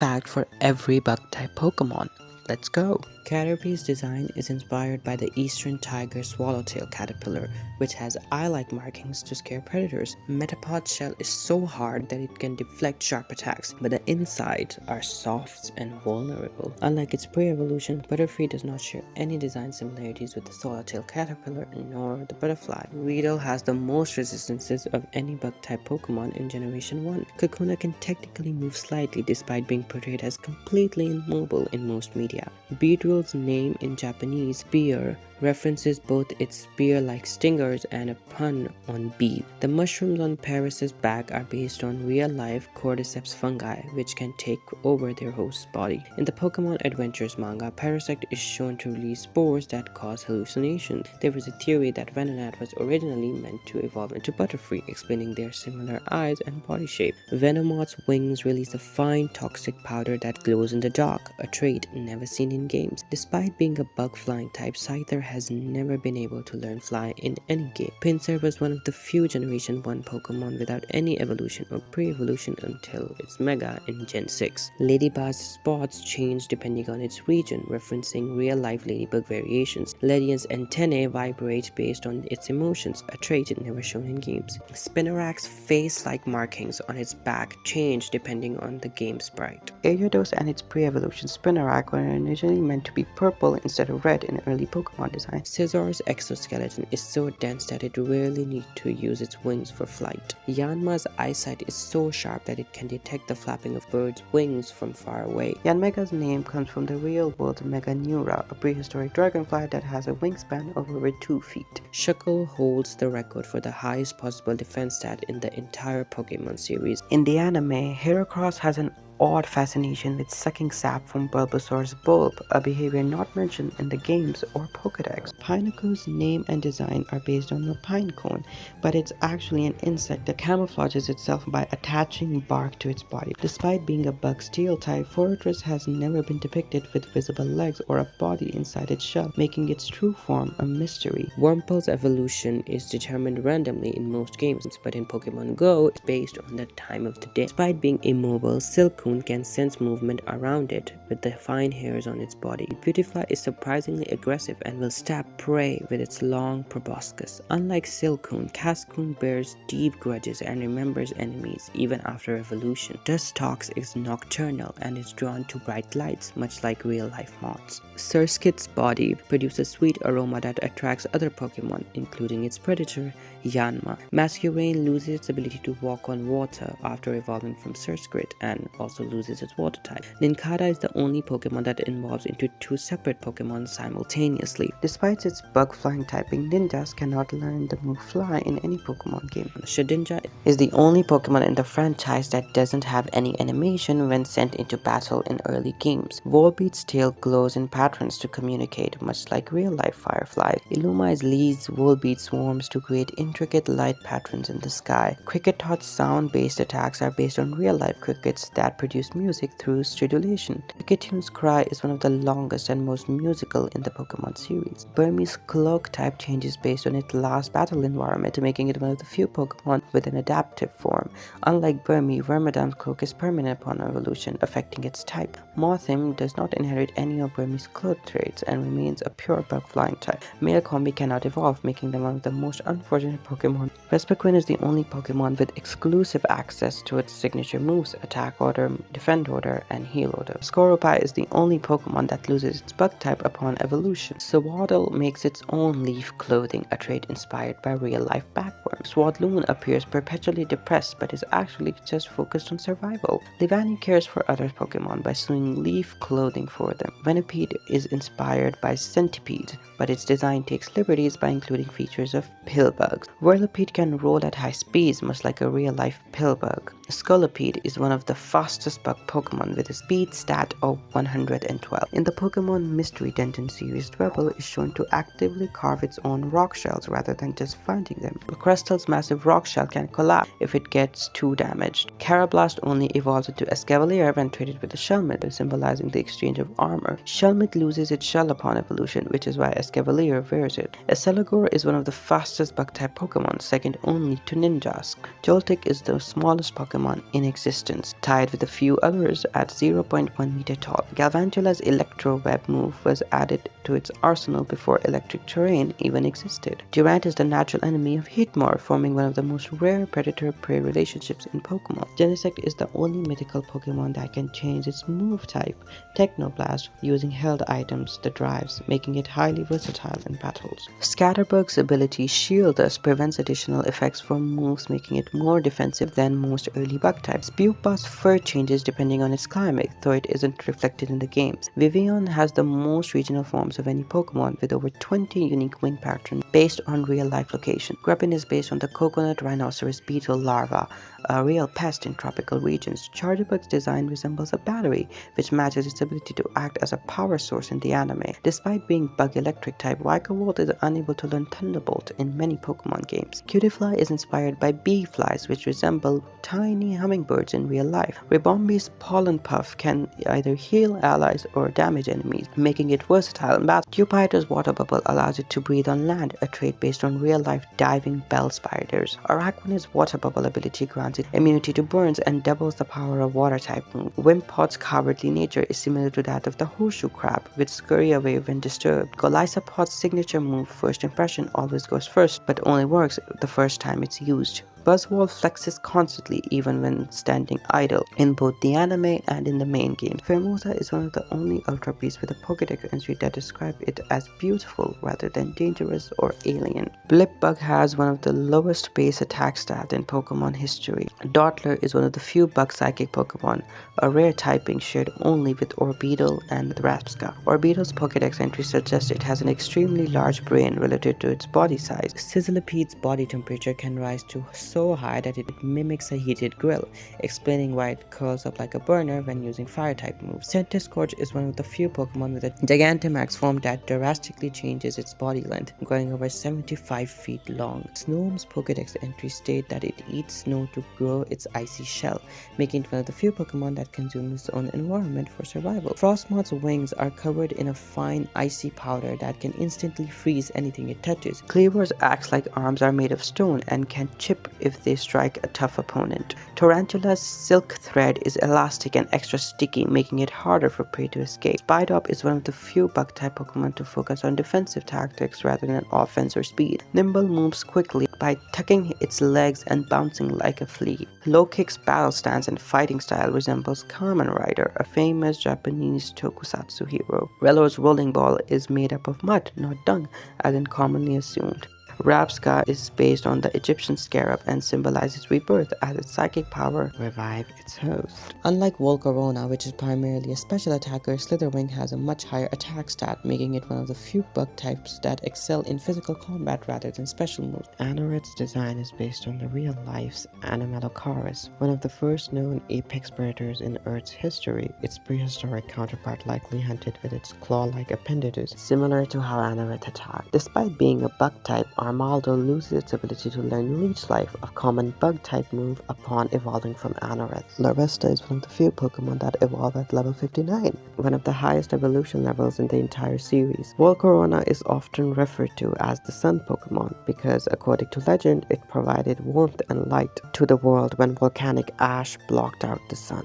Fact for every bug-type Pokemon. Let's go! Caterpie's design is inspired by the eastern tiger swallowtail caterpillar, which has eye-like markings to scare predators. Metapod's shell is so hard that it can deflect sharp attacks, but the insides are soft and vulnerable. Unlike its pre-evolution, Butterfree does not share any design similarities with the swallowtail caterpillar nor the butterfly. Weedle has the most resistances of any bug-type Pokemon in Generation 1. Kakuna can technically move slightly despite being portrayed as completely immobile in most media. Beedrill's name in Japanese, Spear, references both its spear-like stingers and a pun on bee. The mushrooms on Paris's back are based on real-life cordyceps fungi, which can take over their host's body. In the Pokemon Adventures manga, Parasect is shown to release spores that cause hallucinations. There was a theory that Venonat was originally meant to evolve into Butterfree, explaining their similar eyes and body shape. Venomoth's wings release a fine toxic powder that glows in the dark, a trait never seen in games. Despite being a bug-flying type, Scyther has never been able to learn fly in any game. Pinsir was one of the few Generation 1 Pokemon without any evolution or pre-evolution until its Mega in Gen 6. Ladybug's spots change depending on its region, referencing real-life ladybug variations. Ledian's antennae vibrate based on its emotions, a trait never shown in games. Spinarak's face-like markings on its back change depending on the game sprite. Ariados and its pre-evolution Spinarak were originally meant to be purple instead of red in early Pokemon design. Scizor's exoskeleton is so dense that it rarely needs to use its wings for flight. Yanma's eyesight is so sharp that it can detect the flapping of birds' wings from far away. Yanmega's name comes from the real-world Meganeura, a prehistoric dragonfly that has a wingspan of over 2 feet. Shuckle holds the record for the highest possible defense stat in the entire Pokemon series. In the anime, Heracross has an odd fascination with sucking sap from Bulbasaur's bulb, a behavior not mentioned in the games or Pokedex. Pineco's name and design are based on a pine cone, but it's actually an insect that camouflages itself by attaching bark to its body. Despite being a bug steel type, Forretress has never been depicted with visible legs or a body inside its shell, making its true form a mystery. Wurmple's evolution is determined randomly in most games, but in Pokemon Go, it's based on the time of the day. Despite being immobile, Silcoon can sense movement around it with the fine hairs on its body. Beautifly is surprisingly aggressive and will stab prey with its long proboscis. Unlike Silcoon, Cascoon bears deep grudges and remembers enemies even after evolution. Dustox is nocturnal and is drawn to bright lights, much like real-life moths. Surskit's body produces sweet aroma that attracts other Pokemon, including its predator, Yanma. Masquerain loses its ability to walk on water after evolving from Surskit and also loses its water type. Nincada is the only Pokemon that evolves into 2 separate Pokemon simultaneously. Despite its bug-flying typing, ninjas cannot learn the move Fly in any Pokemon game. Shedinja is the only Pokemon in the franchise that doesn't have any animation when sent into battle in early games. Volbeat's tail glows in patterns to communicate, much like real-life fireflies. Illumai's leads Volbeat swarms to create intricate light patterns in the sky. Cricketot's sound-based attacks are based on real-life crickets that produce music through stridulation. Pikachu's cry is one of the longest and most musical in the Pokemon series. Burmese cloak type changes based on its last battle environment, making it one of the few Pokemon with an adaptive form. Unlike Burmy, Wormadam's cloak is permanent upon evolution, affecting its type. Mothim does not inherit any of Burmese cloak traits and remains a pure bug-flying type. Male Combi cannot evolve, making them one of the most unfortunate Pokemon. Vespiquen is the only Pokemon with exclusive access to its signature moves, Attack Order, Defend Order, and Heal Order. Skorupi is the only Pokemon that loses its bug type upon evolution. Swaddle makes its own leaf clothing, a trait inspired by real-life bagworms. Swadloon appears perpetually depressed but is actually just focused on survival. Livani cares for other Pokemon by sewing leaf clothing for them. Venipede is inspired by Centipede, but its design takes liberties by including features of pillbugs. Whirlipede can roll at high speeds, much like a real-life pillbug. Scolipede is one of the fastest bug Pokemon with a speed stat of 112. In the Pokemon Mystery Dungeon series, Dwebble is shown to actively carve its own rock shells rather than just finding them. Crystal's massive rock shell can collapse if it gets too damaged. Carablast only evolves into Escavalier when traded with a Shelmet, symbolizing the exchange of armor. Shelmet loses its shell upon evolution, which is why Escavalier wears it. Accelagor is one of the fastest bug-type Pokemon, second only to Ninjask. Joltik is the smallest Pokemon Pokemon in existence, tied with a few others at 0.1 meter tall. Galvantula's Electro Web move was added to its arsenal before electric terrain even existed. Durant is the natural enemy of Hitmore, forming one of the most rare predator-prey relationships in Pokemon. Genesect is the only mythical Pokemon that can change its move type, Technoblast, using held items, the drives, making it highly versatile in battles. Scatterbug's ability Shield thus prevents additional effects from moves, making it more defensive than most early bug types. Pupa's fur changes depending on its climate, though it isn't reflected in the games. Vivillon has the most regional forms of any Pokemon, with over 20 unique wind patterns based on real-life location. Grubbin is based on the coconut rhinoceros beetle larva, a real pest in tropical regions. Charjabug's design resembles a battery, which matches its ability to act as a power source in the anime. Despite being bug electric type, Vikavolt is unable to learn Thunderbolt in many Pokemon games. Cutiefly is inspired by bee flies, which resemble tiny hummingbirds in real life. Ribombi's Pollen Puff can either heal allies or damage enemies, making it versatile in battle. Cupidor's Water Bubble allows it to breathe on land, a trait based on real-life diving bell spiders. Araquanid's Water Bubble ability grants it immunity to burns and doubles the power of water-type move. Wimpod's cowardly nature is similar to that of the horseshoe crab, which scurry away when disturbed. Golisopod's signature move, First Impression, always goes first, but only works the first time it's used. Buzzwole flexes constantly even when standing idle, in both the anime and in the main game. Pheromosa is one of the only Ultra Beasts with a Pokédex entry that describe it as beautiful rather than dangerous or alien. Blipbug has one of the lowest base attack stats in Pokemon history. Dottler is one of the few bug psychic Pokemon, a rare typing shared only with Orbeetle and Rapska. Orbeetle's Pokédex entry suggests it has an extremely large brain relative to its body size. Sizzlipede's body temperature can rise to so high that it mimics a heated grill, explaining why it curls up like a burner when using fire-type moves. Centiskorch is one of the few Pokemon with a Gigantamax form that drastically changes its body length, growing over 75 feet long. Snome's Pokédex entries state that it eats snow to grow its icy shell, making it one of the few Pokemon that consume its own environment for survival. Frostmoth's wings are covered in a fine icy powder that can instantly freeze anything it touches. Kleavor's axe-like arms are made of stone and can chip if they strike a tough opponent. Tarantula's silk thread is elastic and extra sticky, making it harder for prey to escape. Spidop is one of the few bug-type Pokemon to focus on defensive tactics rather than offense or speed. Nimble moves quickly by tucking its legs and bouncing like a flea. Low-Kick's battle stance and fighting style resembles Kamen Rider, a famous Japanese tokusatsu hero. Relor's Rolling Ball is made up of mud, not dung, as is commonly assumed. Rapska is based on the Egyptian scarab and symbolizes rebirth, as its psychic power revive its host. Unlike Volcarona, which is primarily a special attacker, Slitherwing has a much higher attack stat, making it one of the few bug types that excel in physical combat rather than special moves. Anorith's design is based on the real-life's Anomalocaris, one of the first known apex predators in Earth's history. Its prehistoric counterpart likely hunted with its claw-like appendages, similar to how Anorith attacked. Despite being a bug type, Armaldo loses its ability to learn Leech Life, a common bug-type move, upon evolving from Anorith. Larvesta is one of the few Pokemon that evolve at level 59, one of the highest evolution levels in the entire series. Volcarona is often referred to as the Sun Pokemon because, according to legend, it provided warmth and light to the world when volcanic ash blocked out the sun.